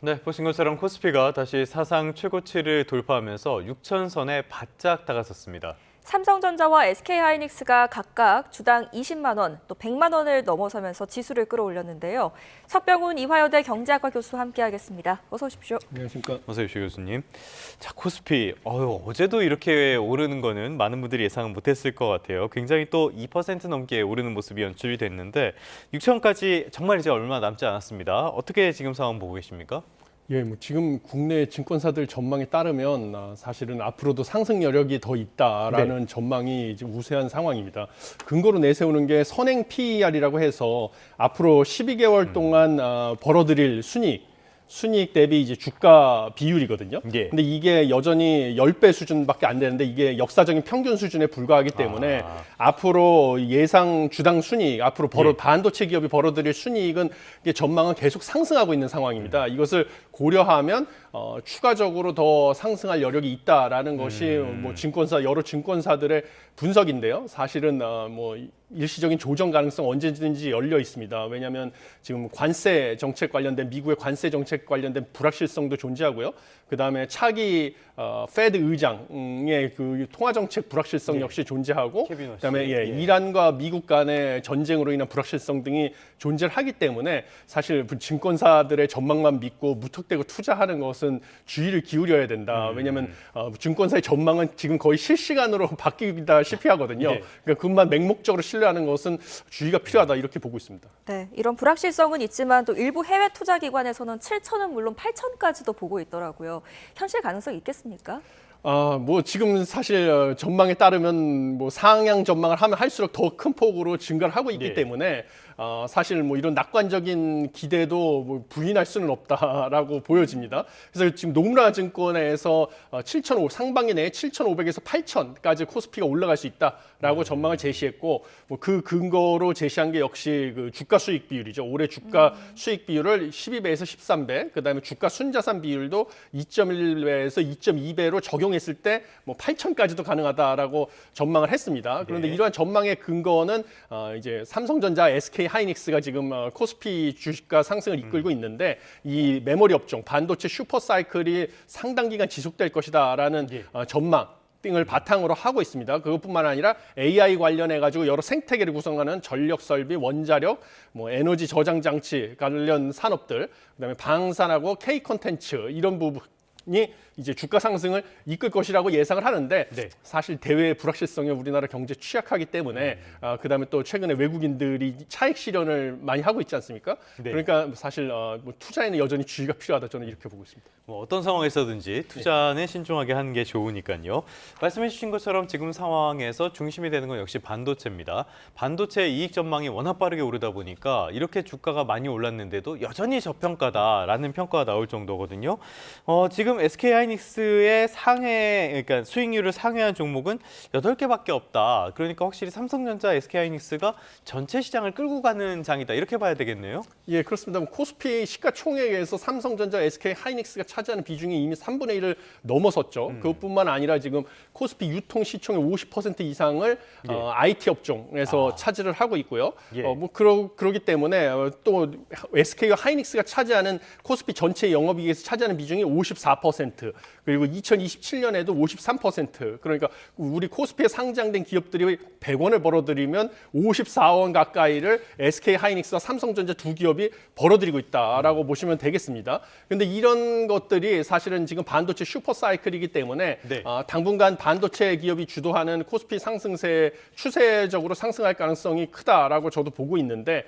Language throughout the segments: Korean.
네, 보신 것처럼 코스피가 다시 사상 최고치를 돌파하면서 6천선에 바짝 다가섰습니다. 삼성전자와 SK하이닉스가 각각 주당 20만 원, 또 100만 원을 넘어서면서 지수를 끌어올렸는데요. 석병훈 이화여대 경제학과 교수와 함께하겠습니다. 어서 오십시오. 안녕하십니까. 어서 오십시오, 교수님. 자, 코스피. 어제도 이렇게 오르는 거는 많은 분들이 예상은 못했을 것 같아요. 굉장히 또 2% 넘게 오르는 모습이 연출이 됐는데 6천까지 정말 이제 얼마 남지 않았습니다. 어떻게 지금 상황 보고 계십니까? 예, 지금 국내 증권사들 전망에 따르면 사실은 앞으로도 상승 여력이 더 있다라는 전망이 이제 우세한 상황입니다. 근거로 내세우는 게 선행 PER이라고 해서 앞으로 12개월 동안 벌어들일 순이익 대비 이제 주가 비율이거든요. 예. 근데 이게 여전히 10배 수준밖에 안 되는데 이게 역사적인 평균 수준에 불과하기 때문에 앞으로 예상 주당 순이익, 앞으로 반도체 기업이 벌어들일 순이익은 이게 전망은 계속 상승하고 있는 상황입니다. 이것을 고려하면 추가적으로 더 상승할 여력이 있다라는 것이 여러 증권사들의 분석인데요. 사실은 일시적인 조정 가능성 언제든지 열려 있습니다. 왜냐하면 지금 관세 정책 관련된 미국의 관세 정책 관련된 불확실성도 존재하고요. 그다음에 차기 페드 의장의 그 통화 정책 불확실성 역시 존재하고, 그다음에 이란과 미국 간의 전쟁으로 인한 불확실성 등이 존재를 하기 때문에 사실 증권사들의 전망만 믿고 무턱대고 투자하는 것은 주의를 기울여야 된다. 왜냐하면 증권사의 전망은 지금 거의 실시간으로 바뀌다시피 하거든요. 그러니까 그것만 맹목적으로 신뢰하는 것은 주의가 필요하다 이렇게 보고 있습니다. 네, 이런 불확실성은 있지만 또 일부 해외 투자 기관에서는 7천은 물론 8천까지도 보고 있더라고요. 현실 가능성이 있겠습니까? 지금 사실 전망에 따르면 상향 전망을 하면 할수록 더 큰 폭으로 증가를 하고 있기 때문에 사실 이런 낙관적인 기대도 부인할 수는 없다라고 보여집니다. 그래서 지금 노무라 증권에서 7,500 상반기 내에 7,500에서 8,000까지 코스피가 올라갈 수 있다라고 전망을 제시했고, 그 근거로 제시한 게 역시 그 주가 수익 비율이죠. 올해 주가 수익 비율을 12배에서 13배, 그다음에 주가 순자산 비율도 2.1배에서 2.2배로 적용했을 때 8,000까지도 가능하다라고 전망을 했습니다. 그런데 이러한 전망의 근거는 이제 삼성전자, SK 하이닉스가 지금 코스피 주식가 상승을 이끌고 있는데, 이 메모리 업종, 반도체 슈퍼 사이클이 상당 기간 지속될 것이다라는 전망 을 바탕으로 하고 있습니다. 그것뿐만 아니라 AI 관련해 가지고 여러 생태계를 구성하는 전력 설비, 원자력, 에너지 저장 장치 관련 산업들, 그다음에 방산하고 K 콘텐츠 이런 부분이 이제 주가 상승을 이끌 것이라고 예상을 하는데, 사실 대외 불확실성에 우리나라 경제 취약하기 때문에 그다음에 또 최근에 외국인들이 차익 실현을 많이 하고 있지 않습니까? 그러니까 사실 투자에는 여전히 주의가 필요하다, 저는 이렇게 보고 있습니다. 어떤 상황에서든지 투자는 신중하게 하는 게 좋으니까요. 말씀해 주신 것처럼 지금 상황에서 중심이 되는 건 역시 반도체입니다. 반도체 이익 전망이 워낙 빠르게 오르다 보니까 이렇게 주가가 많이 올랐는데도 여전히 저평가다라는 평가가 나올 정도거든요. 지금 SK하이닉스의 그러니까 수익률을 상회한 종목은 8개밖에 없다. 그러니까 확실히 삼성전자, SK하이닉스가 전체 시장을 끌고 가는 장이다. 이렇게 봐야 되겠네요. 예, 그렇습니다. 코스피 시가총액에서 삼성전자, SK하이닉스가 차지하는 비중이 이미 3분의 1을 넘어섰죠. 그것뿐만 아니라 지금 코스피 유통 시총의 50% 이상을 IT 업종에서 차지를 하고 있고요. 그러기 때문에 또 SK와 하이닉스가 차지하는 코스피 전체 영업이익에서 차지하는 비중이 54%, 그리고 2027년에도 53%. 그러니까 우리 코스피에 상장된 기업들이 100원을 벌어들이면 54원 가까이를 SK하이닉스와 삼성전자 두 기업이 벌어들이고 있다라고 보시면 되겠습니다. 그런데 이런 것들이 사실은 지금 반도체 슈퍼 사이클이기 때문에 당분간 반도체 기업이 주도하는 코스피 상승세 추세적으로 상승할 가능성이 크다라고 저도 보고 있는데,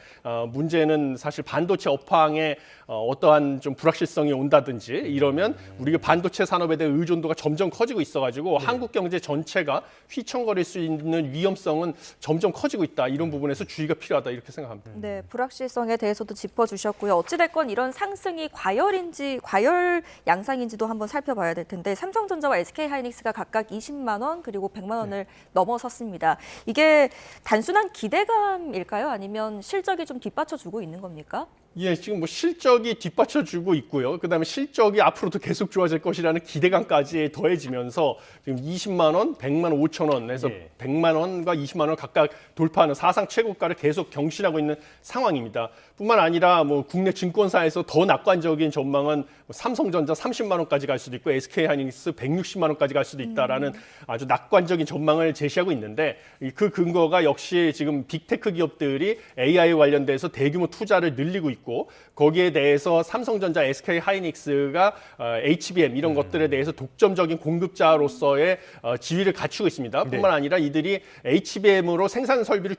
문제는 사실 반도체 업황에 어떠한 좀 불확실성이 온다든지 이러면 우리가 반도체 산업에 대한 의존도가 점점 커지고 있어가지고 한국 경제 전체가 휘청거릴 수 있는 위험성은 점점 커지고 있다. 이런 부분에서 주의가 필요하다 이렇게 생각합니다. 네, 불확실성에 대해서도 짚어주셨고요. 어찌됐건 이런 상승이 과열 양상인지도 한번 살펴봐야 될 텐데, 삼성전자와 SK하이닉스가 각각 20만 원 그리고 100만 원을 넘어섰습니다. 이게 단순한 기대감일까요? 아니면 실적이 좀 뒷받쳐주고 있는 겁니까? 예, 지금 실적이 뒷받쳐주고 있고요. 그다음에 실적이 앞으로도 계속 좋아질 것이라는 기대감까지 더해지면서 지금 20만 원, 100만 5천 원에서 100만 원과 20만 원 각각 돌파하는 사상 최고가를 계속 경신하고 있는 상황입니다. 뿐만 아니라 뭐 국내 증권사에서 더 낙관적인 전망은 삼성전자 30만 원까지 갈 수도 있고 SK하이닉스 160만 원까지 갈 수도 있다라는 아주 낙관적인 전망을 제시하고 있는데 그 근거가 역시 지금 빅테크 기업들이 AI 관련돼서 대규모 투자를 늘리고 있고 거기에 대해서 삼성전자, SK하이닉스가 HBM 이런 것들에 대해서 독점적인 공급자로서의 지위를 갖추고 있습니다. 뿐만 아니라 이들이 HBM으로 생산 설비를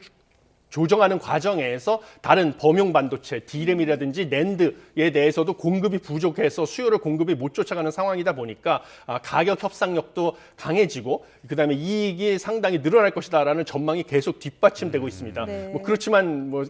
조정하는 과정에서 다른 범용 반도체, D램이라든지 낸드에 대해서도 공급이 부족해서 수요를 공급이 못 쫓아가는 상황이다 보니까 가격 협상력도 강해지고 그다음에 이익이 상당히 늘어날 것이다라는 전망이 계속 뒷받침되고 있습니다. 네. 뭐 그렇지만 뭐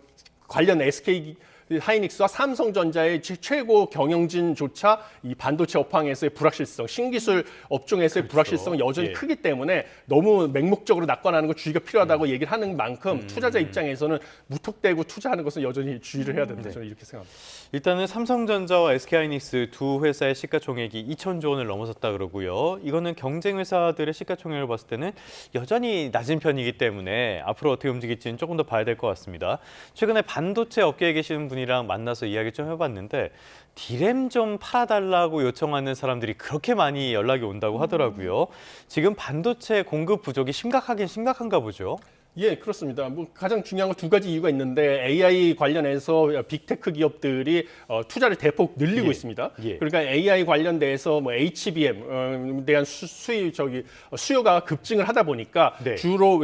관련 SK 하이닉스와 삼성전자의 최고 경영진조차 이 반도체 업황에서의 불확실성, 신기술 업종에서의 불확실성은 여전히 크기 때문에 너무 맹목적으로 낙관하는 건 주의가 필요하다고 얘기를 하는 만큼 투자자 입장에서는 무턱대고 투자하는 것은 여전히 주의를 해야 됩니다. 저는 이렇게 생각합니다. 일단은 삼성전자와 SK하이닉스 두 회사의 시가총액이 2천조 원을 넘어섰다 그러고요. 이거는 경쟁 회사들의 시가총액을 봤을 때는 여전히 낮은 편이기 때문에 앞으로 어떻게 움직일지는 조금 더 봐야 될 것 같습니다. 최근에 반도체 업계에 계시는 분이랑 만나서 이야기 좀 해봤는데 D램 좀 팔아달라고 요청하는 사람들이 그렇게 많이 연락이 온다고 하더라고요. 지금 반도체 공급 부족이 심각하긴 심각한가 보죠. 예, 그렇습니다. 뭐 가장 중요한 건 두 가지 이유가 있는데 AI 관련해서 빅테크 기업들이 투자를 대폭 늘리고 있습니다. 그러니까 AI 관련돼서 뭐 HBM 대한 수요가 급증을 하다 보니까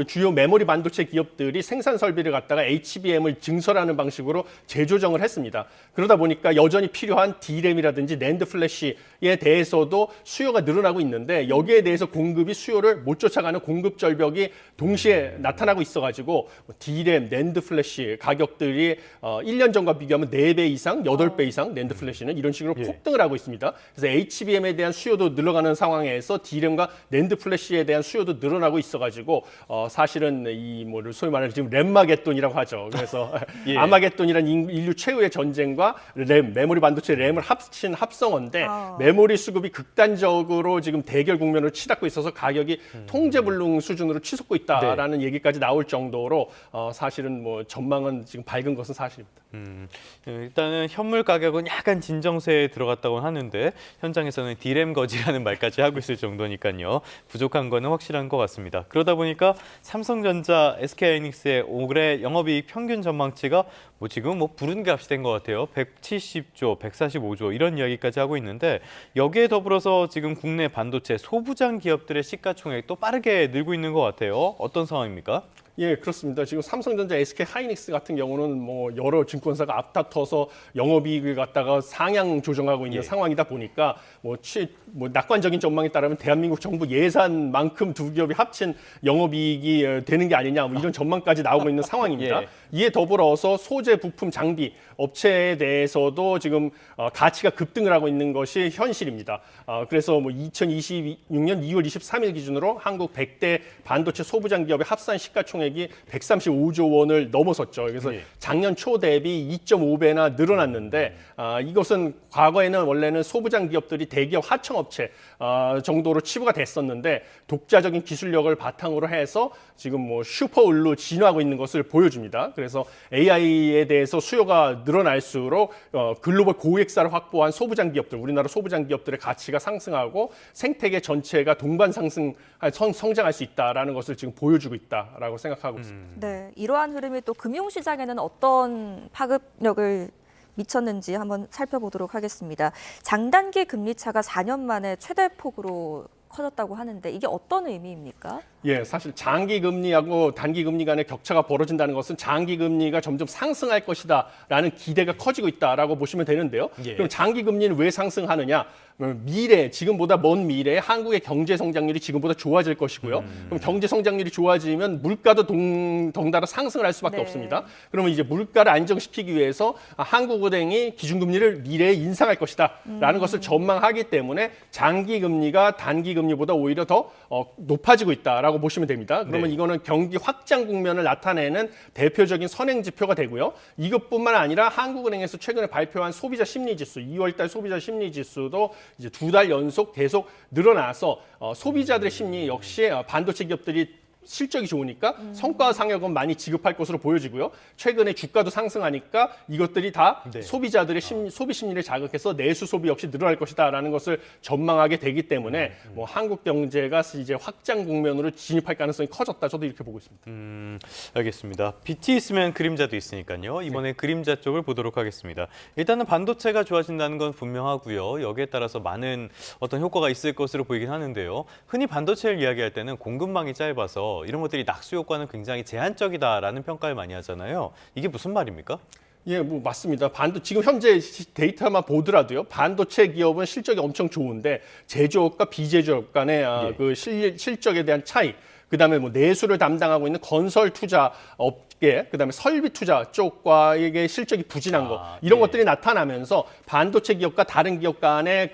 주요 메모리 반도체 기업들이 생산 설비를 갖다가 HBM을 증설하는 방식으로 재조정을 했습니다. 그러다 보니까 여전히 필요한 D램이라든지 낸드 플래시에 대해서도 수요가 늘어나고 있는데 여기에 대해서 공급이 수요를 못 쫓아가는 공급 절벽이 동시에 나타나고 있어가지고 D램, 낸드 플래시 가격들이 1년 전과 비교하면 4배 이상, 8배 이상 낸드 플래시는 이런 식으로 폭등을 하고 있습니다. 그래서 HBM에 대한 수요도 늘어가는 상황에서 D램과 낸드 플래시에 대한 수요도 늘어나고 있어가지고 사실은 이 뭐를 소위 말하는 지금 램마겟돈이라고 하죠. 그래서 아마겟돈이란 인류 최후의 전쟁과 램, 메모리 반도체 램을 합친 합성어인데 메모리 수급이 극단적으로 지금 대결 국면을 치닫고 있어서 가격이 통제불능 수준으로 치솟고 있다라는 얘기까지 나올 정도로 사실은 뭐 전망은 지금 밝은 것은 사실입니다. 일단은 현물 가격은 약간 진정세에 들어갔다고 하는데 현장에서는 D램 거지라는 말까지 하고 있을 정도니까요. 부족한 거는 확실한 것 같습니다. 그러다 보니까 삼성전자, SK하이닉스의 올해 영업이익 평균 전망치가 뭐 지금 뭐 부른 값이 된 것 같아요. 170조, 145조 이런 이야기까지 하고 있는데 여기에 더불어서 지금 국내 반도체 소부장 기업들의 시가총액도 빠르게 늘고 있는 것 같아요. 어떤 상황입니까? 예, 그렇습니다. 지금 삼성전자, SK하이닉스 같은 경우는 뭐 여러 증권사가 앞다퉈서 영업이익을 갖다가 상향 조정하고 있는 상황이다 보니까 뭐 낙관적인 전망에 따르면 대한민국 정부 예산만큼 두 기업이 합친 영업이익이 되는 게 아니냐 뭐 이런 전망까지 나오고 있는 상황입니다. 이에 더불어서 소재, 부품, 장비 업체에 대해서도 지금 가치가 급등을 하고 있는 것이 현실입니다. 그래서 뭐 2026년 2월 23일 기준으로 한국 100대 반도체 소부장 기업의 합산 시가총액이 135조 원을 넘어섰죠. 그래서 작년 초 대비 2.5배나 늘어났는데 이것은 과거에는 원래는 소부장 기업들이 대기업 하청업체 정도로 치부가 됐었는데 독자적인 기술력을 바탕으로 해서 지금 뭐 슈퍼울로 진화하고 있는 것을 보여줍니다. 그래서 AI에 대해서 수요가 늘어날수록 글로벌 고객사를 확보한 소부장 기업들, 우리나라 소부장 기업들의 가치가 상승하고 생태계 전체가 동반 성장할 수 있다라는 것을 지금 보여주고 있다라고 생각하고 있습니다. 네, 이러한 흐름이 또 금융시장에는 어떤 파급력을 미쳤는지 한번 살펴보도록 하겠습니다. 장단기 금리 차가 4년 만에 최대 폭으로 커졌다고 하는데 이게 어떤 의미입니까? 예, 사실 장기 금리하고 단기 금리 간의 격차가 벌어진다는 것은 장기 금리가 점점 상승할 것이다라는 기대가 커지고 있다라고 보시면 되는데요. 그럼 장기 금리는 왜 상승하느냐? 미래, 지금보다 먼 미래에 한국의 경제 성장률이 지금보다 좋아질 것이고요. 그럼 경제 성장률이 좋아지면 물가도 덩달아 상승을 할 수밖에 없습니다. 그러면 이제 물가를 안정시키기 위해서 한국은행이 기준금리를 미래에 인상할 것이다라는 것을 전망하기 때문에 장기 금리가 단기 금리보다 오히려 더 높아지고 있다라고 보시면 됩니다. 그러면 이거는 경기 확장 국면을 나타내는 대표적인 선행 지표가 되고요. 이것뿐만 아니라 한국은행에서 최근에 발표한 소비자 심리지수, 2월달 소비자 심리지수도 이제 2달 연속 계속 늘어나서 소비자들의 심리 역시 반도체 기업들이 실적이 좋으니까 성과상여금 많이 지급할 것으로 보여지고요. 최근에 주가도 상승하니까 이것들이 다 네. 소비자들의 소비 심리를 자극해서 내수 소비 역시 늘어날 것이다라는 것을 전망하게 되기 때문에 뭐 한국 경제가 이제 확장 국면으로 진입할 가능성이 커졌다. 저도 이렇게 보고 있습니다. 알겠습니다. 빛이 있으면 그림자도 있으니까요. 이번에 그림자 쪽을 보도록 하겠습니다. 일단은 반도체가 좋아진다는 건 분명하고요. 여기에 따라서 많은 어떤 효과가 있을 것으로 보이긴 하는데요. 흔히 반도체를 이야기할 때는 공급망이 짧아서 이런 것들이 낙수 효과는 굉장히 제한적이다라는 평가를 많이 하잖아요. 이게 무슨 말입니까? 예, 뭐 맞습니다. 지금 현재 데이터만 보더라도요. 반도체 기업은 실적이 엄청 좋은데 제조업과 비제조업 간의 예. 그 실적에 대한 차이, 그다음에 뭐 내수를 담당하고 있는 건설 투자 업계, 그다음에 설비 투자 쪽과의 실적이 부진한 거 이런 예. 것들이 나타나면서 반도체 기업과 다른 기업 간의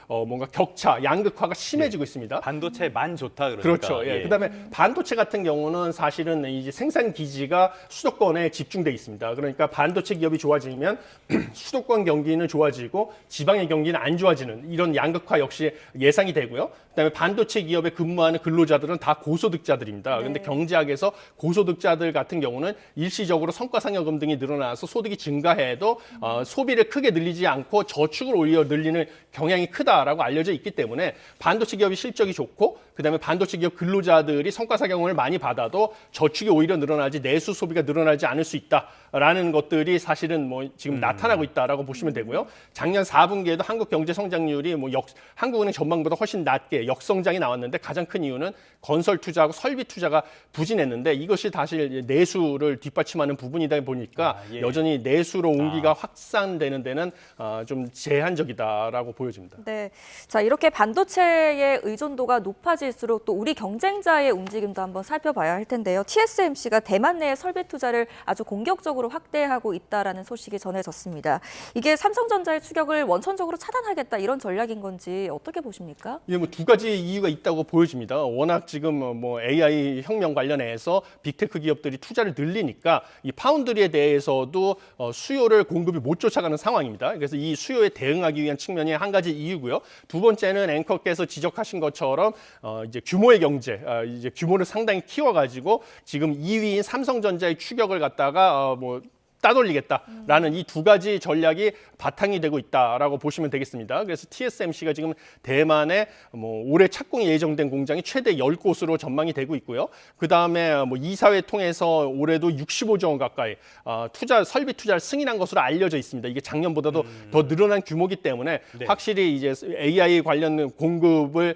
뭔가 격차, 양극화가 심해지고 있습니다. 반도체만 좋다 그러니까. 그렇죠. 예. 그다음에 반도체 같은 경우는 사실은 이제 생산 기지가 수도권에 집중돼 있습니다. 그러니까 반도체 기업이 좋아지면 수도권 경기는 좋아지고 지방의 경기는 안 좋아지는 이런 양극화 역시 예상이 되고요. 그다음에 반도체 기업에 근무하는 근로자들은 다 고소득자들입니다. 그런데 경제학에서 고소득자들 같은 경우는 일시적으로 성과상여금 등이 늘어나서 소득이 증가해도 소비를 크게 늘리지 않고 저축을 오히려 늘리는 경향이 크다라고 알려져 있기 때문에 반도체 기업이 실적이 좋고 그다음에 반도체 기업 근로자들이 성과상여금을 많이 받아도 저축이 오히려 늘어나지 내수 소비가 늘어나지 않을 수 있다라는 것들이 사실은 뭐 지금 나타나고 있다라고 보시면 되고요. 작년 4분기에도 한국 경제 성장률이 한국은행 전망보다 훨씬 낮게 역성장이 나왔는데 가장 큰 이유는 건설 투자하고 설비 투자가 부진했는데 이것이 사실 내수를 뒷받침하는 부분이다 보니까 예. 여전히 내수로 온기가 확산되는 데는 좀 제한적이다라고 보여집니다. 네, 자 이렇게 반도체의 의존도가 높아질수록 또 우리 경쟁자의 움직임도 한번 살펴봐야 할 텐데요. TSMC가 대만 내의 설비 투자를 아주 공격적으로 확대하고 있다라는 소식이 전해졌습니다. 이게 삼성전자의 추격을 원천적으로 차단하겠다 이런 전략인 건지 어떻게 보십니까? 예, 뭐 두 가지 이유가 있다고 보여집니다. 워낙 지금 뭐 AI 혁명 관련해서 빅테크 기업들이 투자를 늘리니까 이 파운드리에 대해서도 수요를 공급이 못 쫓아가는 상황입니다. 그래서 이 수요에 대응하기 위한 측면이 한 가지 이유고요. 두 번째는 앵커께서 지적하신 것처럼 이제 규모의 경제, 이제 규모를 상당히 키워가지고 지금 2위인 삼성전자의 추격을 갖다가 따돌리겠다라는 이 두 가지 전략이 바탕이 되고 있다라고 보시면 되겠습니다. 그래서 TSMC가 지금 대만에 올해 착공이 예정된 공장이 최대 10곳으로 전망이 되고 있고요. 그다음에 이사회 통해서 올해도 65조 원 가까이 설비 투자를 승인한 것으로 알려져 있습니다. 이게 작년보다도 더 늘어난 규모이기 때문에 네. 확실히 이제 AI 관련 공급을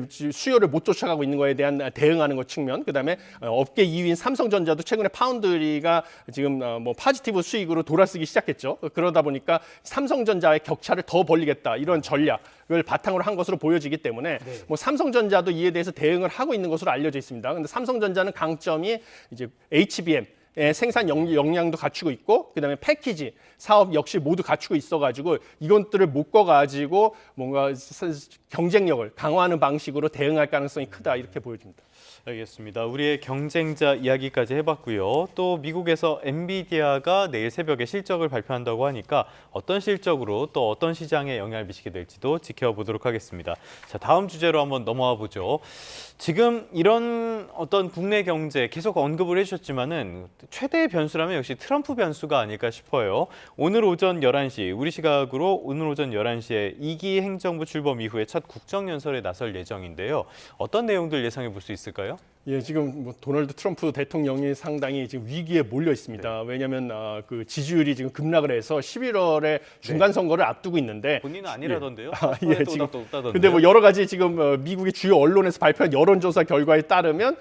수요를 못 쫓아가고 있는 거에 대한 대응하는 것 측면, 그다음에 업계 2위인 삼성전자도 최근에 파운드리가 지금 포지티브 수익으로 돌아서기 시작했죠. 그러다 보니까 삼성전자의 격차를 더 벌리겠다 이런 전략을 바탕으로 한 것으로 보여지기 때문에 삼성전자도 이에 대해서 대응을 하고 있는 것으로 알려져 있습니다. 그런데 삼성전자는 강점이 이제 HBM 생산 역량도 갖추고 있고 그다음에 패키지 사업 역시 모두 갖추고 있어가지고 이것들을 묶어가지고 뭔가 경쟁력을 강화하는 방식으로 대응할 가능성이 크다 이렇게 보여집니다. 알겠습니다. 우리의 경쟁자 이야기까지 해봤고요. 또 미국에서 엔비디아가 내일 새벽에 실적을 발표한다고 하니까 어떤 실적으로 또 어떤 시장에 영향을 미치게 될지도 지켜보도록 하겠습니다. 자, 다음 주제로 한번 넘어와 보죠. 지금 이런 어떤 국내 경제 계속 언급을 해주셨지만은 최대의 변수라면 역시 트럼프 변수가 아닐까 싶어요. 오늘 오전 11시, 우리 시각으로 오늘 오전 11시에 2기 행정부 출범 이후에 첫 국정연설에 나설 예정인데요. 어떤 내용들 예상해 볼 수 있을까요? 예, 지금 도널드 트럼프 대통령이 상당히 지금 위기에 몰려 있습니다. 왜냐하면 그 지지율이 지금 급락을 해서 11월에 중간 선거를 앞두고 있는데 본인은 아니라던데요? 예, 지금 근데 여러 가지 지금 미국의 주요 언론에서 발표한 여론조사 결과에 따르면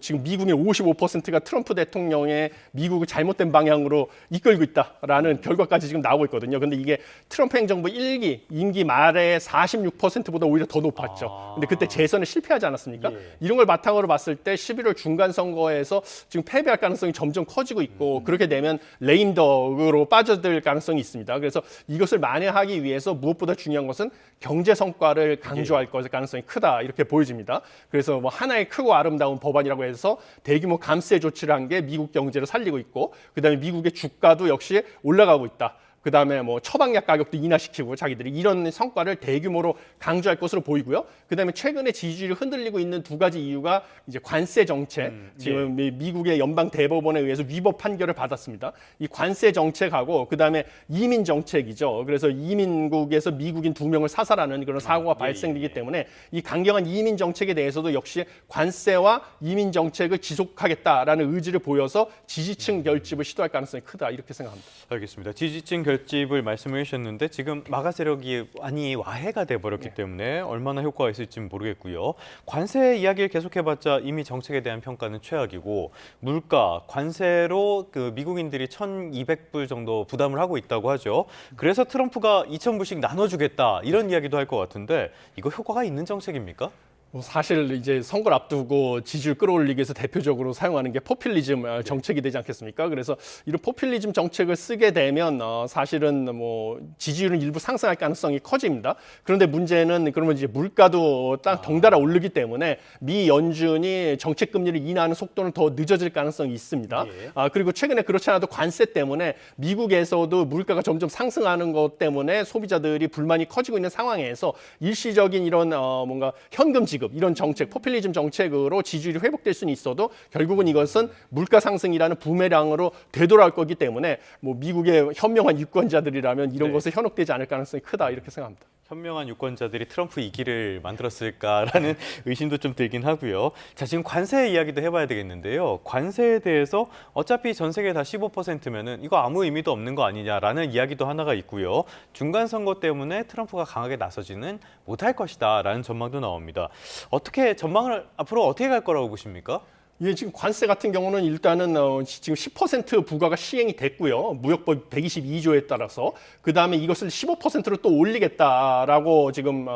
지금 미국의 55%가 트럼프 대통령의 미국을 잘못된 방향으로 이끌고 있다라는 결과까지 지금 나오고 있거든요. 근데 이게 트럼프 행정부 1기 임기 말에 46%보다 오히려 더 높았죠. 근데 그때 재선에 실패하지 않았습니까? 이런 걸 바탕으로 봤을 때 11월 중간 선거에서 지금 패배할 가능성이 점점 커지고 있고 그렇게 되면 레임덕으로 빠져들 가능성이 있습니다. 그래서 이것을 만회하기 위해서 무엇보다 중요한 것은 경제 성과를 강조할 가능성이 크다 이렇게 보여집니다. 그래서 하나의 크고 아름다운 법안이라고 해서 대규모 감세 조치를 한 게 미국 경제를 살리고 있고 그다음에 미국의 주가도 역시 올라가고 있다. 그다음에 뭐 처방약 가격도 인하시키고 자기들이 이런 성과를 대규모로 강조할 것으로 보이고요. 그다음에 최근에 지지율이 흔들리고 있는 두 가지 이유가 이제 관세 정책, 지금 미국의 연방 대법원에 의해서 위법 판결을 받았습니다. 이 관세 정책하고 그다음에 이민 정책이죠. 그래서 이민국에서 미국인 2명을 사살하는 그런 사고가 발생되기 때문에 이 강경한 이민 정책에 대해서도 역시 관세와 이민 정책을 지속하겠다라는 의지를 보여서 지지층 결집을 시도할 가능성이 크다 이렇게 생각합니다. 알겠습니다. 지지층 결집을 말씀해 주셨는데 지금 마가 세력이 많이 와해가 돼버렸기 때문에 얼마나 효과가 있을지는 모르겠고요. 관세 이야기를 계속해봤자 이미 정책에 대한 평가는 최악이고 물가, 관세로 그 미국인들이 1,200불 정도 부담을 하고 있다고 하죠. 그래서 트럼프가 2,000불씩 나눠주겠다 이런 이야기도 할 것 같은데 이거 효과가 있는 정책입니까? 뭐 사실 이제 선거를 앞두고 지지율 끌어올리기 위해서 대표적으로 사용하는 게 포퓰리즘 정책이 되지 않겠습니까? 그래서 이런 포퓰리즘 정책을 쓰게 되면 사실은 뭐 지지율은 일부 상승할 가능성이 커집니다. 그런데 문제는 그러면 이제 물가도 딱 덩달아 오르기 때문에 미 연준이 정책 금리를 인하하는 속도는 더 늦어질 가능성이 있습니다. 그리고 최근에 그렇지 않아도 관세 때문에 미국에서도 물가가 점점 상승하는 것 때문에 소비자들이 불만이 커지고 있는 상황에서 일시적인 이런 뭔가 현금 지급 이런 정책, 포퓰리즘 정책으로 지지율이 회복될 수는 있어도 결국은 이것은 물가 상승이라는 부메랑으로 되돌아올 거기 때문에 뭐 미국의 현명한 유권자들이라면 이런 것에 현혹되지 않을 가능성이 크다 이렇게 생각합니다. 현명한 유권자들이 트럼프 이기를 만들었을까라는 의심도 좀 들긴 하고요. 자, 지금 관세 이야기도 해봐야 되겠는데요. 관세에 대해서 어차피 전 세계 다 15%면은 이거 아무 의미도 없는 거 아니냐라는 이야기도 하나가 있고요. 중간 선거 때문에 트럼프가 강하게 나서지는 못할 것이다라는 전망도 나옵니다. 어떻게 전망을 앞으로 어떻게 갈 거라고 보십니까? 예, 지금 관세 같은 경우는 일단은 지금 10% 부과가 시행이 됐고요. 무역법 122조에 따라서 그 다음에 이것을 15%로 또 올리겠다라고 지금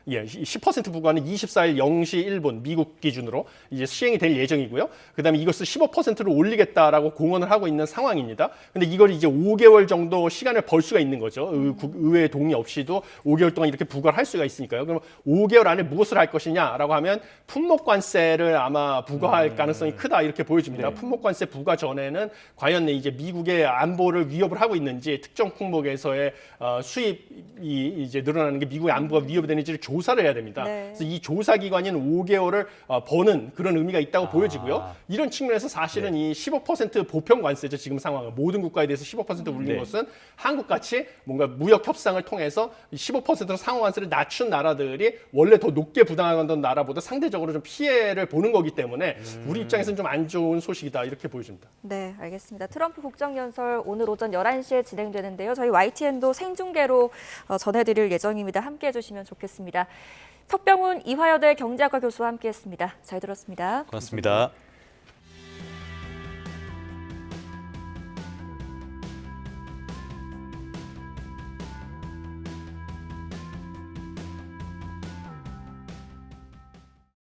10% 부과는 24일 0시 1분 미국 기준으로 이제 시행이 될 예정이고요. 그 다음에 이것을 15%로 올리겠다라고 공언을 하고 있는 상황입니다. 근데 이걸 이제 5개월 정도 시간을 벌 수가 있는 거죠. 의회의 동의 없이도 5개월 동안 이렇게 부과를 할 수가 있으니까요. 그럼 5개월 안에 무엇을 할 것이냐라고 하면 품목 관세를 아마 부과할 가능성이 크다 이렇게 보여집니다. 품목 관세 부과 전에는 과연 이제 미국의 안보를 위협을 하고 있는지 특정 품목에서의 수입이 이제 늘어나는 게 미국의 안보가 위협이 되는지를 조사를 해야 됩니다. 그래서 이 조사 기관인 5개월을 버는 그런 의미가 있다고 보여지고요. 이런 측면에서 사실은 이 15% 보편 관세죠. 지금 상황은 모든 국가에 대해서 15% 올린 것은 한국같이 뭔가 무역 협상을 통해서 15%로 상호 관세를 낮춘 나라들이 원래 더 높게 부담하던 나라보다 상대적으로 좀 피해를 보는 거기 때문에 우리 입장에서는 좀 안 좋은 소식이다 이렇게 보여집니다. 네, 알겠습니다. 트럼프 국정연설 오늘 오전 11시에 진행되는데요. 저희 YTN도 생중계로 전해드릴 예정입니다. 함께해 주시면 좋겠습니다. 석병훈 이화여대 경제학과 교수와 함께했습니다. 잘 들었습니다. 고맙습니다.